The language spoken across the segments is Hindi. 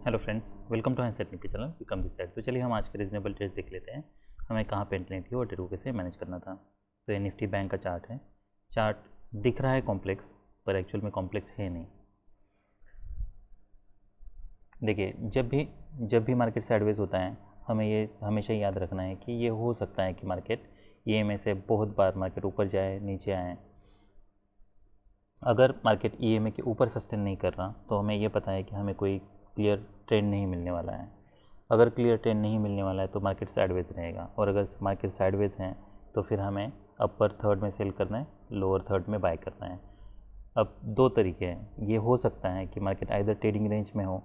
Hello friends, welcome to handset nifty channel. Welcome this side. तो चलिए हम आज के रीजनेबल ट्रेड्स देख लेते हैं। हमें कहाँ पे एंट्री लेनी थी और ट्रेड को कैसे मैनेज करना था। तो ये निफ्टी बैंक का चार्ट है। चार्ट दिख रहा है कॉम्प्लेक्स, पर एक्चुअल में कॉम्प्लेक्स है नहीं। देखिए, जब भी मार्केट साइडवेज होता है, हमें ये हमेशा याद रखना है कि ये हो सकता है कि मार्केट EMA से बहुत बार मार्केट ऊपर जाए, नीचे आए। अगर मार्केट EMA के ऊपर सस्टेन नहीं कर रहा तो हमें ये पता है कि हमें कोई क्लियर ट्रेंड नहीं मिलने वाला है। अगर क्लियर ट्रेंड नहीं मिलने वाला है तो मार्केट साइडवेज रहेगा, और अगर मार्केट साइडवेज है तो फिर हमें अपर थर्ड में सेल करना है, लोअर थर्ड में बाय करना है। अब दो तरीके हैं। ये हो सकता है कि मार्केट आइदर ट्रेडिंग रेंज में हो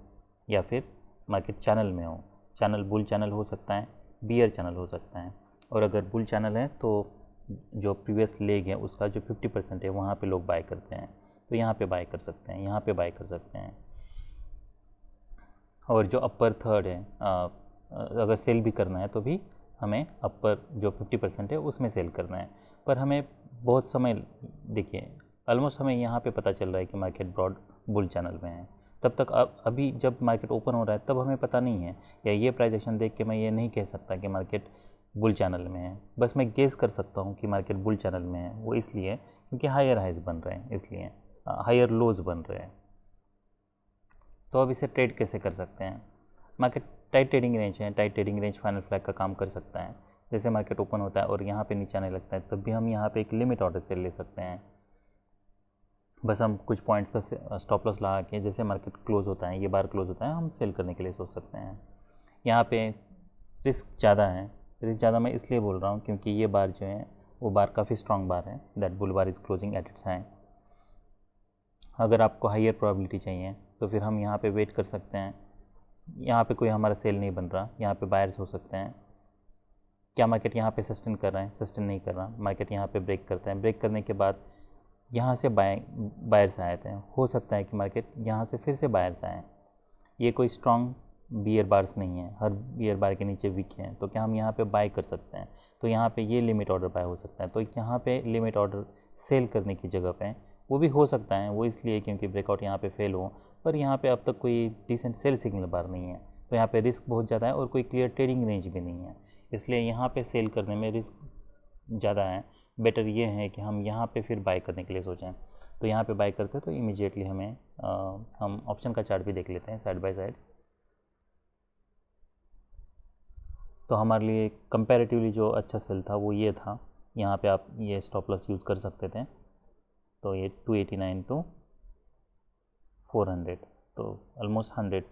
या फिर मार्केट चैनल में हो। चैनल बुल चैनल हो सकता है, बियर चैनल हो सकता है। और अगर बुल चैनल है तो जो प्रीवियस लेग है उसका जो 50% है वहाँ पे लोग बाय करते हैं, तो यहाँ पे बाय कर सकते हैं, यहाँ पे बाय कर सकते हैं। और जो अपर थर्ड है, अगर सेल भी करना है तो भी हमें अपर जो 50% है उसमें सेल करना है। पर हमें बहुत समय, देखिए ऑलमोस्ट हमें यहाँ पे पता चल रहा है कि मार्केट ब्रॉड बुल चैनल में है। तब तक अभी जब मार्केट ओपन हो रहा है तब हमें पता नहीं है, या ये प्राइस एक्शन देख के मैं ये नहीं कह सकता कि मार्केट बुल चैनल में है। बस मैं गेस कर सकता हूँ कि मार्केट बुल चैनल में है। वो इसलिए क्योंकि हायर हाइज बन रहे हैं, इसलिए हायर लोज बन रहे हैं। तो अब इसे ट्रेड कैसे कर सकते हैं। मार्केट टाइट ट्रेडिंग रेंज है, tight trading range final flag का काम कर सकता है। जैसे मार्केट ओपन होता है और यहाँ पे नीचे आने लगता है तब भी हम यहाँ पे एक लिमिट ऑर्डर सेल ले सकते हैं। बस हम कुछ पॉइंट्स का स्टॉप लॉस लगा के, जैसे मार्केट क्लोज होता है, ये बार क्लोज होता है, हम सेल करने के लिए सोच सकते हैं। यहाँ पे रिस्क ज़्यादा है। रिस्क ज़्यादा मैं इसलिए बोल रहा हूँ क्योंकि ये बार जो है वो बार काफ़ी स्ट्रॉन्ग बार है। That bull bar is closing at its high. अगर आपको हाइयर प्रोबेबिलिटी चाहिए तो फिर हम यहाँ पे वेट कर सकते हैं। यहाँ पे कोई हमारा सेल नहीं बन रहा, यहाँ पे बायर्स हो सकते हैं। क्या मार्केट यहाँ पे सस्टेन कर रहा है? सस्टेन नहीं कर रहा। मार्केट यहाँ पे ब्रेक करता है, ब्रेक करने के बाद यहाँ से बायर्स आए थे। हो सकता है कि मार्केट यहाँ से फिर से बायर्स आए। ये कोई स्ट्रॉन्ग बियर बार्स नहीं है, हर बियर बार के नीचे वीक हैं। तो क्या हम यहाँ पे बाय कर सकते हैं? तो यहाँ पे ये लिमिट ऑर्डर बाय हो सकता है। तो यहाँ पे लिमिट ऑर्डर सेल करने की जगह पे वो भी हो सकता है, वो इसलिए क्योंकि ब्रेकआउट यहाँ पे फेल हो। पर यहाँ पे अब तक कोई डिसेंट सेल सिग्नल बार नहीं है, तो यहाँ पे रिस्क बहुत ज़्यादा है और कोई क्लियर ट्रेडिंग रेंज भी नहीं है, इसलिए यहाँ पे सेल करने में रिस्क ज़्यादा है। बेटर ये है कि हम यहाँ पे फिर बाय करने के लिए सोचें। तो यहाँ पे बाय करते तो इमीडिएटली हमें हम ऑप्शन का चार्ट भी देख लेते हैं साइड बाय साइड। तो हमारे लिए कंपैरेटिवली जो अच्छा सेल था वो ये था। यहाँ पे आप ये स्टॉप लॉस यूज़ कर सकते थे। तो ये 289 टू 400, तो ऑलमोस्ट 100,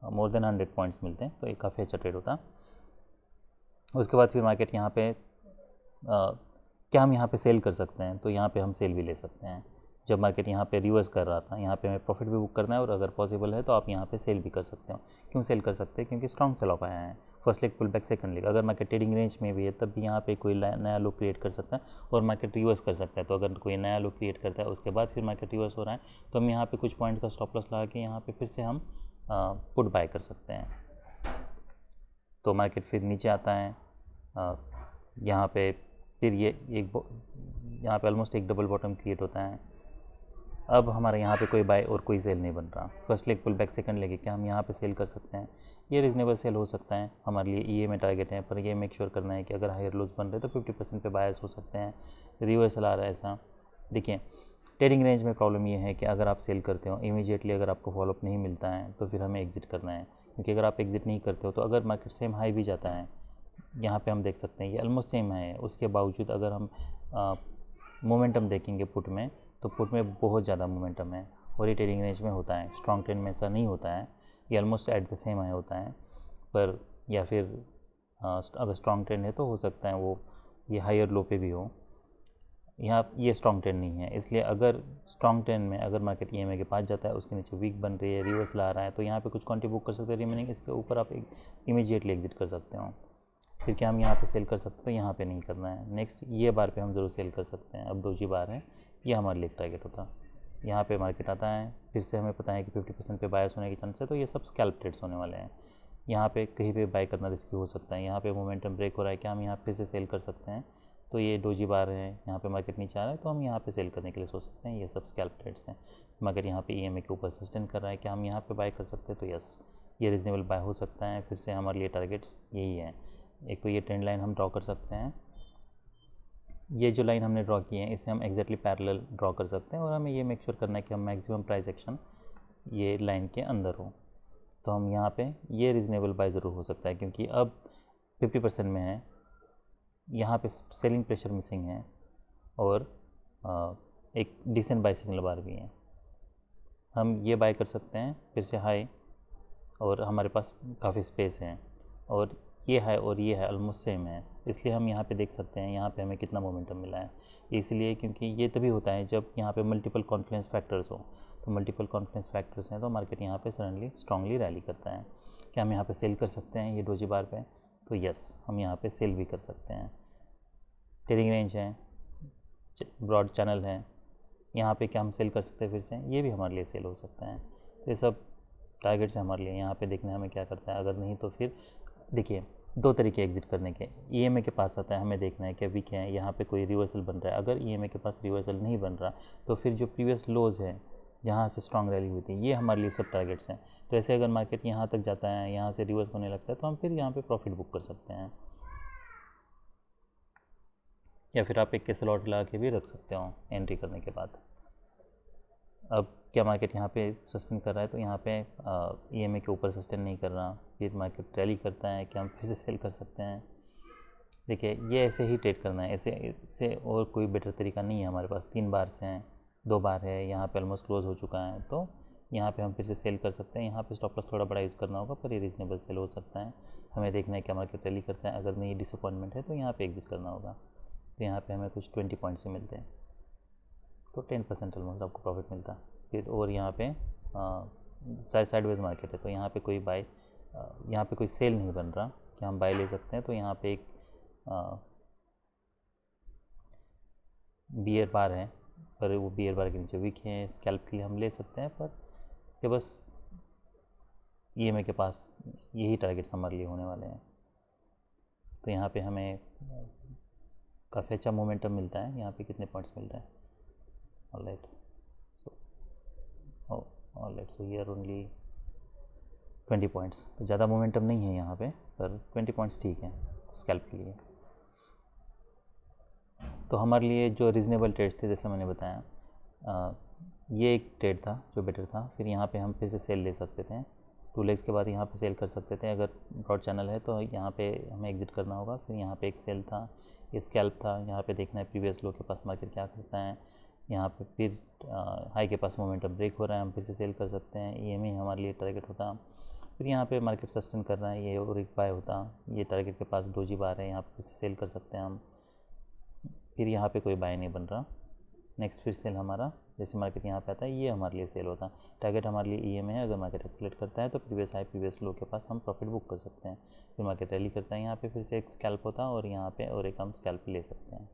मोर देन 100 पॉइंट्स मिलते हैं। तो ये काफ़ी अच्छा ट्रेड होता। उसके बाद फिर मार्केट यहाँ पे क्या हम यहाँ पे सेल कर सकते हैं? तो यहाँ पे हम सेल भी ले सकते हैं। जब मार्केट यहाँ पे रिवर्स कर रहा था, यहाँ पे हमें प्रॉफिट भी बुक करना है, और अगर पॉसिबल है तो आप यहाँ पे सेल भी कर सकते हो। क्यों सेल कर सकते हैं? क्योंकि स्ट्रॉन्ग सेल ऑफ आया है। First leg pull back, second leg अगर मार्केट ट्रेडिंग रेंज में भी है तब भी यहाँ पे कोई नया लो क्रिएट कर सकता है और मार्केट रिवर्स कर सकता है। तो अगर कोई नया लो क्रिएट करता है उसके बाद फिर मार्केट रिवर्स हो रहा है तो हम यहाँ पे कुछ पॉइंट का स्टॉप लॉस लगा के यहाँ पे फिर से हम पुट बाय कर सकते हैं। तो मार्केट फिर नीचे आता है, यहाँ पे फिर ये यहाँ पे ऑलमोस्ट एक डबल बॉटम क्रिएट होता है। अब हमारे यहाँ पे कोई बाय और कोई सेल नहीं बन रहा। First leg pull back, second leg क्या हम यहाँ पे सेल कर सकते हैं? ये रीजनेबल सेल हो सकता है हमारे लिए। EMA टारगेट है, पर ये मेक श्योर करना है कि अगर हायर लूज बन रहे तो 50% पे बायर्स हो सकते हैं। रिवर्सल आ रहा है ऐसा। देखिए, ट्रेडिंग रेंज में प्रॉब्लम ये है कि अगर आप सेल करते हो इमीडिएटली, अगर आपको फॉलोअप नहीं मिलता है तो फिर हमें एग्जिट करना है। क्योंकि अगर आप एग्जिट नहीं करते हो तो अगर मार्केट सेम हाई भी जाता है, यहाँ पे हम देख सकते हैं ये ऑलमोस्ट सेम है, उसके बावजूद अगर हम मोमेंटम देखेंगे पुट में, तो पुट में बहुत ज़्यादा मोमेंटम है और ये ट्रेडिंग रेंज में होता है। स्ट्रॉन्ग ट्रेंड में ऐसा नहीं होता है, ये almost at the same high होता है। पर या फिर अगर स्ट्रॉन्ग ट्रेंड है तो हो सकता है वो ये हायर लो पे भी हो। यहाँ ये स्ट्रॉन्ग ट्रेंड नहीं है, इसलिए अगर स्ट्रॉन्ग ट्रेंड में अगर मार्केट EMA के पास जाता है, उसके नीचे वीक बन रही है, रिवर्स ला रहा है, तो यहाँ पे कुछ क्वांटिटी बुक कर सकते हैं रिमेनिंग। इसके ऊपर आप इमीडिएटली एग्जिट कर सकते हो। फिर क्या हम यहाँ पे सेल कर सकते हैं? तो यहाँ पे नहीं करना है। नेक्स्ट ये बार पे हम ज़रूर सेल कर सकते हैं। अब डोजी बार है, ये हमारे लिए टारगेट होता। यहाँ पे मार्केट आता है, फिर से हमें पता है कि 50% पे बायर्स होने के चांस है, तो ये सब स्कैल्प ट्रेड्स होने वाले हैं। यहाँ पे कहीं पे बाय करना रिस्की हो सकता है। यहाँ पे मोमेंटम ब्रेक हो रहा है, क्या हम यहाँ फिर से सेल कर सकते हैं? तो ये डोजी बार है, यहाँ पे मार्केट नीचे आ रहा है तो हम यहाँ पे सेल करने के लिए सोच सकते हैं। ये सब स्कैल्प ट्रेड्स हैं। मार्केट यहाँ पे EMA के ऊपर सस्टेन कर रहा है, क्या हम यहाँ पे बाय कर सकते हैं? तो यस, ये रीजनेबल बाय हो सकता है। फिर से हमारे लिए टारगेट्स यही है। एक तो ये ट्रेंड लाइन हम ड्रॉ कर सकते हैं, ये जो लाइन हमने ड्रॉ की है इसे हम एग्जैक्टली पैरेलल ड्रॉ कर सकते हैं, और हमें ये मेक श्योर करना है कि हम मैक्सिमम प्राइस एक्शन ये लाइन के अंदर हो। तो हम यहाँ पे ये रीज़नेबल बाय ज़रूर हो सकता है, क्योंकि अब 50% में है, यहाँ पे सेलिंग प्रेशर मिसिंग है, और एक डिसेंट बाय सिग्नल बार भी है। हम ये बाय कर सकते हैं फिर से हाई, और हमारे पास काफ़ी स्पेस है, और ये है और ये है ऑलमोस्ट सेम है, इसलिए हम यहाँ पे देख सकते हैं यहाँ पे हमें कितना मोमेंटम मिला है। इसलिए क्योंकि ये तभी होता है जब यहाँ पे मल्टीपल कॉन्फ्लुएंस फैक्टर्स हो। तो मल्टीपल कॉन्फ्लुएंस फैक्टर्स हैं तो मार्केट यहाँ पे सडनली स्ट्रांगली रैली करता है। क्या हम यहाँ पे सेल कर सकते हैं ये डोजी बार पे? तो यस, हम यहाँ पे सेल भी कर सकते हैं। ट्रेडिंग रेंज है, ब्रॉड चैनल है, यहाँ पे क्या हम सेल कर सकते हैं फिर से? ये भी हमारे लिए सेल हो सकता है। तो ये सब टारगेट्स है हमारे लिए। यहाँ पे देखना है हमें क्या करता है, अगर नहीं तो फिर देखिए दो तरीके एग्जिट करने के। ईएमए के पास आता है, हमें देखना है कि वीक है, यहाँ पे कोई रिवर्सल बन रहा है। अगर ईएमए के पास रिवर्सल नहीं बन रहा तो फिर जो प्रीवियस लोज है जहाँ से स्ट्रॉन्ग रैली हुई थी, ये हमारे लिए सब टारगेट्स हैं। तो ऐसे अगर मार्केट यहाँ तक जाता है, यहाँ से रिवर्स होने लगता है, तो हम फिर यहाँ पे प्रॉफिट बुक कर सकते हैं, या फिर आप एक कैसल ऑर्डर लगा के भी रख सकते हो एंट्री करने के बाद। अब क्या मार्केट यहाँ पे सस्टेन कर रहा है? तो यहाँ पे ईएमए के ऊपर सस्टेन नहीं कर रहा, फिर मार्केट रैली करता है, क्या हम फिर से सेल कर सकते हैं? देखिए ये ऐसे ही ट्रेड करना है, ऐसे और कोई बेटर तरीका नहीं है हमारे पास। 3 बार से हैं, 2 बार है, यहाँ पे ऑलमोस्ट क्लोज हो चुका है, तो यहाँ पे हम फिर से सेल कर सकते हैं। यहाँ पे स्टॉप लॉस थोड़ा बड़ा यूज़ करना होगा, पर ये रीजनेबल सेल हो सकता है। हमें देखना है क्या मार्केट रैली करता है, अगर नहीं डिसअपॉइंटमेंट है तो यहाँ पे एग्जिट करना होगा। तो यहाँ पे हमें कुछ 20 पॉइंट्स से मिलते हैं, तो 10% ऑलमोस्ट आपको प्रॉफिट मिलता है। फिर और यहाँ पे साइडवेज मार्केट है, तो यहाँ पे कोई बाय, यहाँ पे कोई सेल नहीं बन रहा कि हम बाय ले सकते हैं। तो यहाँ पे एक बियर बार है, पर वो बियर बार के नीचे वीक है, स्कैल्प के लिए हम ले सकते हैं, पर ये बस ईएमए के पास यही टारगेट्स हमारे लिए होने वाले हैं। तो यहाँ पे हमें काफ़ी अच्छा मोमेंटम मिलता है। यहाँ पे कितने पॉइंट्स मिल रहे हैं? Alright, so here only 20 points, तो ज़्यादा मोमेंटम नहीं है यहाँ पे, पर 20 पॉइंट्स ठीक है स्कैल्प के लिए। तो हमारे लिए जो रीज़नेबल ट्रेड्स थे, जैसे मैंने बताया, ये एक ट्रेड था जो बेटर था। फिर यहाँ पे हम फिर से सेल ले सकते थे, 2 लेग्स के बाद यहाँ पे सेल कर सकते थे। अगर ब्रॉड चैनल है तो यहाँ पे हमें एग्जिट करना होगा। फिर यहाँ पे एक सेल था, ये स्कैल्प था, यहाँ पे देखना है प्रीवियस लो के पास मार्केट क्या करता है। यहाँ पे फिर हाई के पास मोमेंटम ब्रेक हो रहा है, हम फिर से सेल कर सकते हैं, ईएमए हमारे लिए टारगेट होता। फिर यहाँ पे मार्केट सस्टेन कर रहा है, ये और एक बाय होता, ये टारगेट के पास डोजी बार है, यहाँ पे फिर से सेल कर सकते हैं हम। फिर यहाँ पे कोई बाय नहीं बन रहा, नेक्स्ट फिर सेल हमारा, जैसे मार्केट यहाँ पे आता है ये हमारे लिए सेल होता है। टारगेट हमारे लिए ईएमए है, अगर मार्केट एक्सेलेट करता है तो प्रीवियस हाई प्रीवियस लो के पास हम प्रॉफिट बुक कर सकते हैं। फिर मार्केट रैली करता है, यहाँ पे फिर से एक स्कैल्प होता है, और यहाँ पे और एक हम स्कैल्प ले सकते हैं।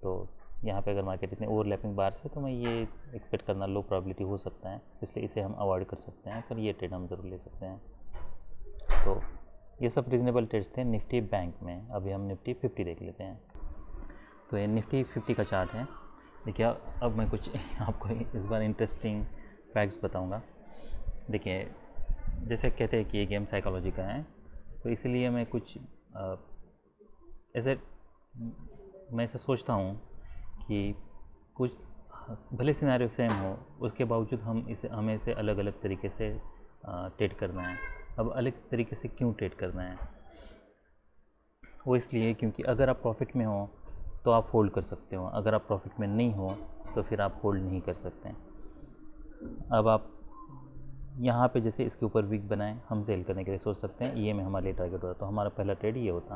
तो यहाँ पे अगर मार्केट इतने ओवरलैपिंग बार से, तो मैं ये एक्सपेक्ट करना लो प्रोबेबिलिटी हो सकता है, इसलिए इसे हम अवॉइड कर सकते हैं, पर ये ट्रेड हम ज़रूर ले सकते हैं। तो ये सब रीजनेबल ट्रेड्स थे निफ्टी बैंक में। अभी हम निफ्टी 50 देख लेते हैं। तो ये निफ्टी 50 का चार्ट है। देखिए अब मैं कुछ आपको इस बार इंटरेस्टिंग फैक्ट्स बताऊंगा। देखिए जैसे कहते हैं कि ये गेम साइकोलॉजी का है, तो इसलिए मैं कुछ मैं ऐसा सोचता हूँ कि कुछ भले सिनेरियो सेम हो, उसके बावजूद हमें इसे अलग अलग तरीके से ट्रेड करना है। अब अलग तरीके से क्यों ट्रेड करना है? वो इसलिए क्योंकि अगर आप प्रॉफिट में हो तो आप होल्ड कर सकते हो, अगर आप प्रॉफिट में नहीं हो तो फिर आप होल्ड नहीं कर सकते। अब आप यहाँ पे जैसे इसके ऊपर वीक बनाएं, हम सेल करने के लिए सोच सकते हैं, ये में हमारे लिए टारगेट होता, तो हमारा पहला ट्रेड ये होता।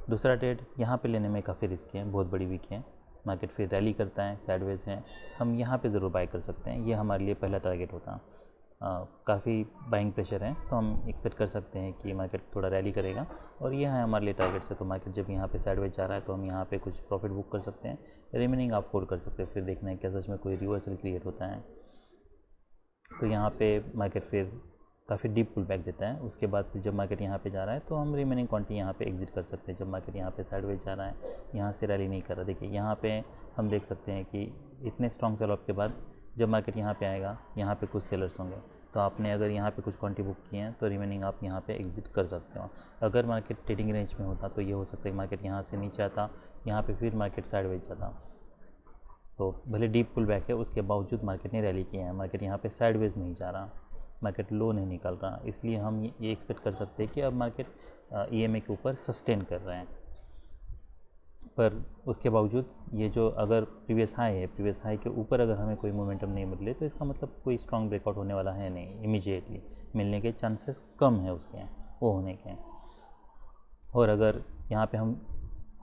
दूसरा ट्रेड यहाँ पे लेने में काफ़ी रिस्क है, बहुत बड़ी वीक है, मार्केट फिर रैली करता है, साइडवेज है, हम यहाँ पे ज़रूर बाय कर सकते हैं, ये हमारे लिए पहला टारगेट होता। काफ़ी बाइंग प्रेशर है, तो हम एक्सपेक्ट कर सकते हैं कि मार्केट थोड़ा रैली करेगा, और ये है हमारे लिए टारगेट्स है। तो मार्केट जब यहाँ पे साइडवेज जा रहा है तो हम यहाँ पे कुछ प्रॉफिट बुक कर सकते हैं, रिमेनिंग आप होल्ड कर सकते हैं। फिर देखना है क्या सच में कोई रिवर्सल क्रिएट होता है, तो यहाँ पे मार्केट फिर काफ़ी डीप पुल बैक देता है। उसके बाद फिर जब मार्केट यहाँ पे जा रहा है तो हम रिमेनिंग क्वांटिटी यहाँ पे एग्जिट कर सकते हैं। जब मार्केट यहाँ पे साइडवेज जा रहा है, यहाँ से रैली नहीं कर रहा, देखिए यहाँ पे हम देख सकते हैं कि इतने स्ट्रॉन्ग सेल ऑफ के बाद जब मार्केट यहाँ पे आएगा, यहाँ पे कुछ सेलर्स होंगे, तो आपने अगर यहाँ पे कुछ क्वांटिटी बुक किए हैं तो रिमेनिंग आप यहाँ पे एग्जिट कर सकते हो। अगर मार्केट ट्रेडिंग रेंज में होता तो ये हो सकता है कि मार्केट यहाँ से नीचे आता, यहाँ पे फिर मार्केट साइडवेज जाता। तो भले डीप पुल बैक है उसके बावजूद मार्केट ने रैली किया है, मार्केट यहाँ पे साइडवेज नहीं जा रहा, मार्केट लो नहीं निकल रहा, इसलिए हम ये एक्सपेक्ट कर सकते हैं कि अब मार्केट EMA के ऊपर सस्टेन कर रहे हैं। पर उसके बावजूद ये जो अगर प्रीवियस हाई है, प्रीवियस हाई के ऊपर अगर हमें कोई मोमेंटम नहीं मिले तो इसका मतलब कोई स्ट्रॉन्ग ब्रेकआउट होने वाला है नहीं, इमीडिएटली मिलने के चांसेस कम है उसके वो होने के। और अगर यहाँ पे हम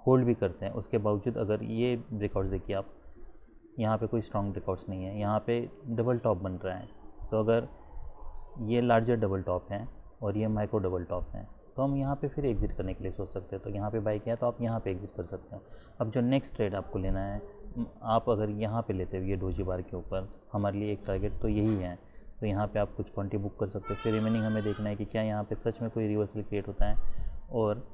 होल्ड भी करते हैं उसके बावजूद अगर ये ब्रेकआउट्स देखिए आप, यहाँ पे कोई स्ट्रॉन्ग ब्रेकआउट्स नहीं है, यहाँ पे डबल टॉप बन रहा है। तो अगर ये लार्जर डबल टॉप है और ये माइक्रो डबल टॉप है तो हम यहाँ पे फिर एग्जिट करने के लिए सोच सकते हैं। तो यहाँ पे बाई किया तो आप यहाँ पे एग्जिट कर सकते हो। अब जो नेक्स्ट ट्रेड आपको लेना है, आप अगर यहाँ पे लेते हो ये डोजी बार के ऊपर, हमारे लिए एक टारगेट तो यही है, तो यहाँ पे आप कुछ क्वांटिटी बुक कर सकते हो। फिर रिमेनिंग हमें देखना है कि क्या यहाँ पे सच में कोई रिवर्सल क्रिएट होता है। और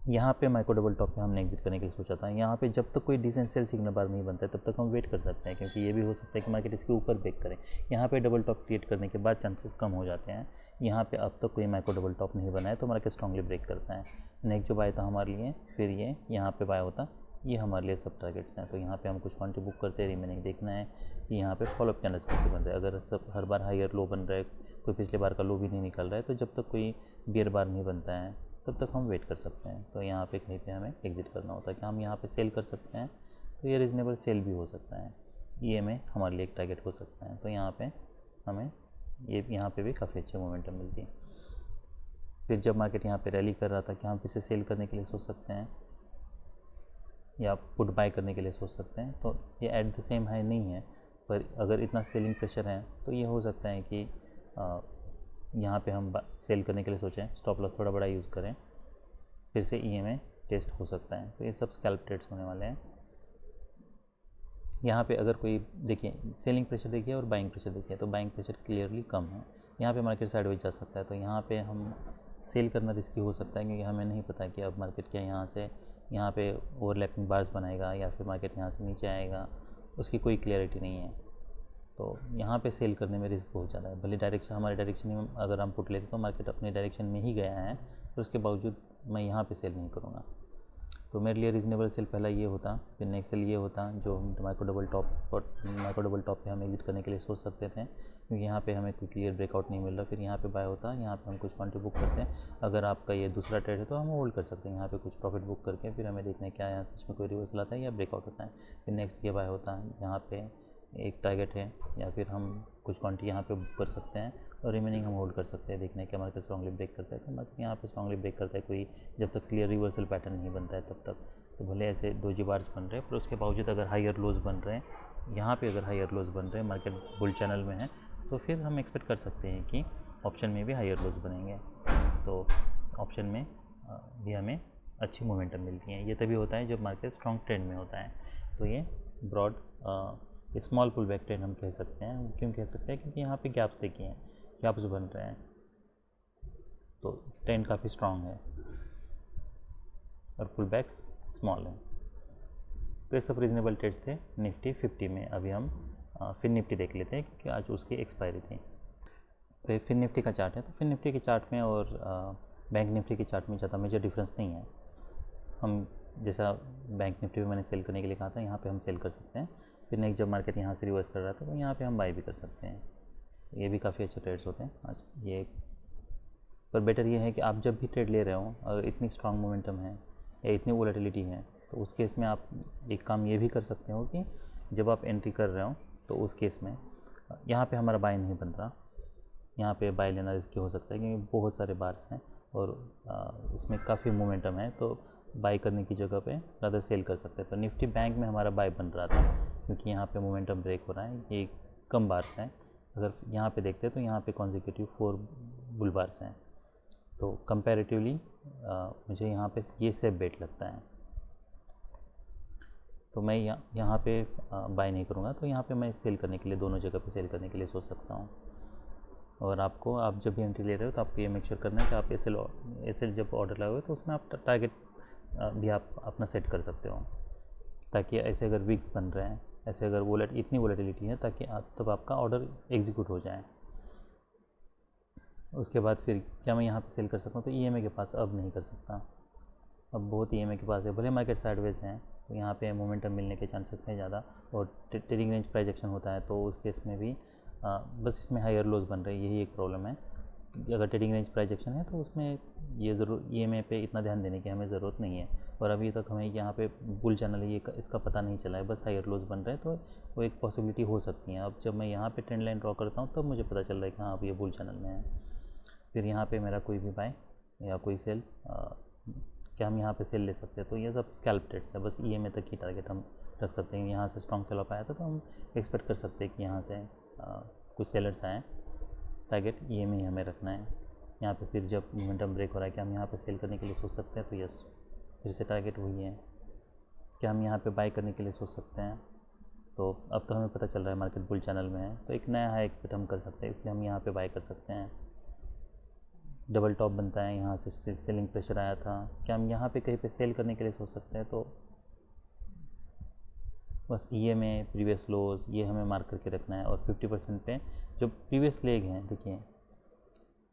यहाँ पे माइक्रो डबल टॉप पे हमने एग्जिट करने के लिए सोचा था। यहाँ पे जब तक कोई डिसेंट सेल सिग्नल बार नहीं बनता है तब तक हम वेट कर सकते हैं, क्योंकि ये भी हो सकता है कि मार्केट इसके ऊपर ब्रेक करे। यहाँ पे डबल टॉप क्रिएट करने के बाद चांसेस कम हो जाते हैं। यहाँ पे अब तक कोई माइक्रो डबल टॉप नहीं बना है तो मार्केट स्ट्रांगली ब्रेक करता है। नेक्स्ट जो बाय था हमारे लिए, फिर ये यहाँ पे बाय होता, ये हमारे लिए सब टारगेट्स हैं। तो यहाँ पे हम कुछ क्वांटिटी बुक करते हैं। रिमेनिंग देखना है कि यहाँ पे फॉलोअप कैंडल्स कैसे बन रहे हैं। अगर सब हर बार हायर लो बन रहा है, कोई पिछले बार का लो भी नहीं निकल रहा है, तो जब तक कोई बियर बार नहीं बनता है तब तक हम वेट कर सकते हैं। तो यहाँ पे कहीं पे हमें एग्जिट करना होता है कि हम यहाँ पे सेल कर सकते हैं, तो ये रीज़नेबल सेल भी हो सकता है। EMA हमारे लिए एक टारगेट हो सकता है। तो यहाँ पे हमें यहाँ पे भी काफ़ी अच्छी मोमेंटम मिलती है। फिर जब मार्केट यहाँ पे रैली कर रहा था कि हम फिर से सेल करने के लिए सोच सकते हैं या पुट बाय करने के लिए सोच सकते हैं। तो ये एट द सेम हाई नहीं है, पर अगर इतना सेलिंग प्रेशर है तो ये हो सकता है कि यहाँ पे हम सेल करने के लिए सोचें, स्टॉप लॉस थोड़ा बड़ा यूज़ करें, फिर से EMA टेस्ट हो सकता है। तो ये सब स्कैल्प ट्रेड्स होने वाले हैं। यहाँ पे अगर कोई देखिए सेलिंग प्रेशर देखिए और बाइंग प्रेशर देखिए, तो बाइंग प्रेशर क्लियरली कम है। यहाँ पे मार्केट साइडवेज जा सकता है, तो यहाँ पे हम सेल करना रिस्की हो सकता है, क्योंकि हमें नहीं पता कि अब मार्केट क्या यहाँ पे ओवरलैपिंग बार्स बनाएगा या फिर मार्केट यहाँ से नीचे आएगा, उसकी कोई क्लियरिटी नहीं है। तो यहाँ पे सेल करने में रिस्क बहुत ज़्यादा है। भले डायरेक्शन हमारे डायरेक्शन में अगर हम पुट लेते तो मार्केट अपने डायरेक्शन में ही गया है, तो उसके बावजूद मैं यहाँ पे सेल नहीं करूँगा। तो मेरे लिए रीज़नेबल सेल पहला ये होता, फिर नेक्स्ट सेल ये होता जो माइक्रो डबल टॉप पे हम एग्जिट करने के लिए सोच सकते थे, क्योंकि यहाँ पे हमें कोई क्लियर ब्रेकआउट नहीं मिल रहा। फिर यहाँ पे बाय होता, यहाँ पे हम कुछ क्वांटिटी बुक करते हैं। अगर आपका ये दूसरा ट्रेड है तो हम होल्ड कर सकते हैं यहाँ पे कुछ प्रॉफिट बुक करके, फिर हमें देखना है क्या यहाँ सच में कोई रिवर्सल आता है या ब्रेकआउट होता है। फिर नेक्स्ट ये बाय होता है, यहाँ पे एक टारगेट है, या फिर हम कुछ क्वांटिटी यहाँ पे बुक कर सकते हैं और रिमेनिंग हम होल्ड कर सकते हैं। देखना है कि मार्केट स्ट्रांगली ब्रेक करता है, तो मार्केट यहाँ पे स्ट्रांगली ब्रेक करता है, कोई जब तक क्लियर रिवर्सल पैटर्न नहीं बनता है तब तक। तो भले ऐसे डोजी बार्स बन रहे हैं, पर उसके बावजूद अगर हायर लोज बन रहे हैं, यहाँ पे अगर हायर लोज बन रहे हैं, मार्केट बुल चैनल में है, तो फिर हम एक्सपेक्ट कर सकते हैं कि ऑप्शन में भी हायर लोज बनेंगे। तो ऑप्शन में भी हमें अच्छी मोमेंटम मिलती है। ये तभी होता है जब मार्केट स्ट्रॉन्ग ट्रेंड में होता है। तो ये broad small pull back trend हम कह सकते हैं। क्यों कह सकते हैं? क्योंकि यहाँ पे गैप्स देखिए हैं, गैप्स बन रहे हैं, तो ट्रेंड काफ़ी स्ट्रॉन्ग है और पुल बैक्स स्मॉल है। तो ये सब रीजनेबल ट्रेड्स थे निफ्टी 50 में। अभी हम फिर निफ्टी देख लेते हैं, क्योंकि आज उसकी एक्सपायरी थी। तो ये फिर निफ्टी का चार्ट है। तो फिर निफ्टी के चार्ट में और बैंक निफ्टी के चार्ट में ज़्यादा मेजर डिफरेंस नहीं है। हम जैसा बैंक निफ्टी में मैंने सेल करने के लिए कहा था, यहाँ पे हम सेल कर सकते हैं। फिर नेक्स्ट जब मार्केट यहाँ से रिवर्स कर रहा था तो यहाँ पे हम बाई भी कर सकते हैं। ये भी काफ़ी अच्छे ट्रेड्स होते हैं आज ये। पर बेटर ये है कि आप जब भी ट्रेड ले रहे हो, अगर इतनी स्ट्रांग मोमेंटम है या इतनी वोलेटिलिटी है, तो उस केस में आप एक काम ये भी कर सकते हो कि जब आप एंट्री कर रहे हो तो उस केस में यहाँ पे हमारा बाय नहीं बन रहा, यहाँ पे बाय लेना रिस्की हो सकता है, क्योंकि बहुत सारे बार्स हैं और इसमें काफ़ी मोमेंटम है। तो बाय करने की जगह पे ज़्यादा सेल कर सकते हैं। तो निफ्टी बैंक में हमारा बाय बन रहा था, क्योंकि यहाँ पे मोमेंटम ब्रेक हो रहा है, ये कम बार्स हैं। अगर यहाँ पे देखते हैं तो यहाँ पे कॉन्जिक्यूटिव 4 बुल बार्स हैं। तो कंपैरेटिवली मुझे यहाँ पे ये सेफ बेट लगता है। तो मैं यहाँ पे बाय नहीं करूँगा, तो यहाँ पे मैं सेल करने के लिए, दोनों जगह पे सेल करने के लिए सोच सकता हूँ। और आप जब भी एंट्री ले रहे हो तो आपको ये मेक श्योर करना है कि आप एसएल जब ऑर्डर लगाओगे तो उसमें आप टारगेट भी आप अपना सेट कर सकते हो, ताकि ऐसे अगर वीक्स बन रहे हैं, ऐसे अगर इतनी वोलेटिलिटी है, ताकि तब आपका ऑर्डर एग्जीक्यूट हो जाए। उसके बाद फिर क्या मैं यहाँ पे सेल कर सकता हूँ, तो EMA के पास अब नहीं कर सकता। अब बहुत EMA के पास है, भले मार्केट साइडवेज हैं तो यहाँ पे मोमेंटम मिलने के चांसेस हैं ज़्यादा, और ट्रेडिंग रेंज प्राइजेक्शन होता है तो उस केस में भी बस इसमें हायर लोज बन रहे हैं, यही एक प्रॉब्लम है। अगर ट्रेडिंग रेंज प्राइजेक्शन है तो उसमें ये ज़रूर EMA पे इतना ध्यान देने की हमें ज़रूरत नहीं है, और अभी तक हमें यहाँ पे बुल चैनल है ये इसका पता नहीं चला है, बस हायर लोज बन रहे हैं, तो वो एक पॉसिबिलिटी हो सकती है। अब जब मैं यहाँ पे ट्रेंड लाइन ड्रॉ करता हूँ तब मुझे पता चल रहा है कि हाँ अब ये बुल चैनल में है। फिर यहाँ पे मेरा कोई भी बाय या कोई सेल, क्या हम यहाँ पे सेल ले सकते हैं, तो ये सब स्कैल्प ट्रेड्स है, बस EMA तक ही टारगेट हम रख सकते हैं। यहाँ से स्ट्रॉन्ग सेल ऑफ आया था तो हम एक्सपेक्ट कर सकते हैं कि यहाँ से कुछ सेलर्स आएँ, टारगेट EMA ही हमें रखना है। यहाँ पे फिर जब मोमेंटम ब्रेक हो रहा है, क्या हम यहाँ पे सेल करने के लिए सोच सकते हैं, तो यस फिर से टारगेट वही है। क्या हम यहाँ पे बाय करने के लिए सोच सकते हैं, तो अब तो हमें पता चल रहा है मार्केट बुल चैनल में है, तो एक नया हाई एक्सपेक्ट हम कर सकते हैं, इसलिए हम यहाँ पे बाय कर सकते हैं। डबल टॉप बनता है, यहाँ से सेलिंग प्रेशर आया था, क्या हम यहाँ पे कहीं पे सेल करने के लिए सोच सकते हैं, तो बस EMA प्रीवियस लोज ये हमें मार्क करके रखना है। और 50% पे जो प्रीवियस लेग हैं, देखिए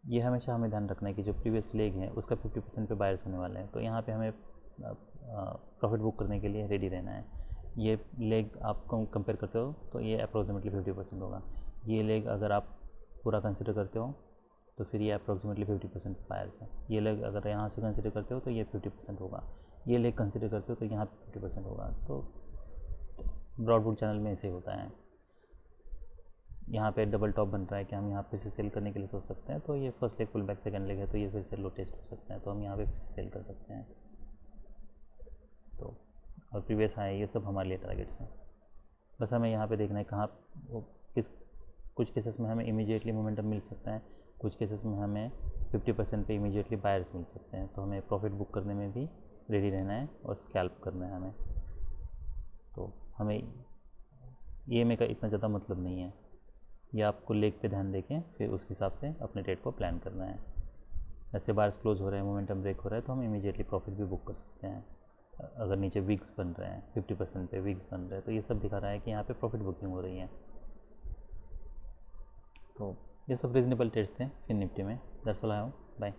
ये हमेशा हमें ध्यान रखना है कि जो प्रीवियस लेग है उसका 50% पे बायर्स होने वाले हैं, तो यहाँ पे हमें प्रॉफिट बुक करने के लिए रेडी रहना है। ये लेग आप कंपेयर करते हो तो ये अप्रोक्सीमेटली 50% होगा, ये लेग अगर आप पूरा कंसिडर करते हो तो फिर ये अप्रोक्सीमेटली 50% बायर्स है। ये लेग अगर यहाँ से कंसिडर करते हो तो ये 50% होगा, ये लेग कंसिडर करते हो तो यहाँ 50% होगा। तो ब्रॉडवुड चैनल में ऐसे होता है। यहाँ पे डबल टॉप बन रहा है कि हम यहाँ पे से सेल करने के लिए सोच सकते हैं, तो ये first leg pull back, second leg है तो ये फिर से लो टेस्ट हो सकते हैं, तो हम यहाँ पे फिर से सेल कर सकते हैं। तो और प्रीवियस हाई ये सब हमारे लिए टारगेट्स हैं, बस हमें यहाँ पे देखना है कहाँ वो किस, कुछ केसेस में हमें इमीडिएटली मोमेंटम मिल सकता है, कुछ केसेस में हमें 50% पे इमीडिएटली बायर्स मिल सकते हैं, तो हमें प्रॉफिट बुक करने में भी रेडी रहना है और स्कैल्प करना है हमें। तो हमें EMA का इतना ज़्यादा मतलब नहीं है, ये आपको लेग पे ध्यान देके फिर उस हिसाब से अपने ट्रेड को प्लान करना है। ऐसे बार्स क्लोज हो रहे हैं, मोमेंटम ब्रेक हो रहा है तो हम इमीडिएटली प्रॉफिट भी बुक कर सकते हैं। अगर नीचे वीक्स बन रहे हैं 50% पे वीक्स बन रहे हैं, तो ये सब दिखा रहा है कि यहाँ पे प्रॉफिट बुकिंग हो रही है। तो ये सब रीजनेबल ट्रेड्स थे फिन निफ्टी में। That's all I have, bye.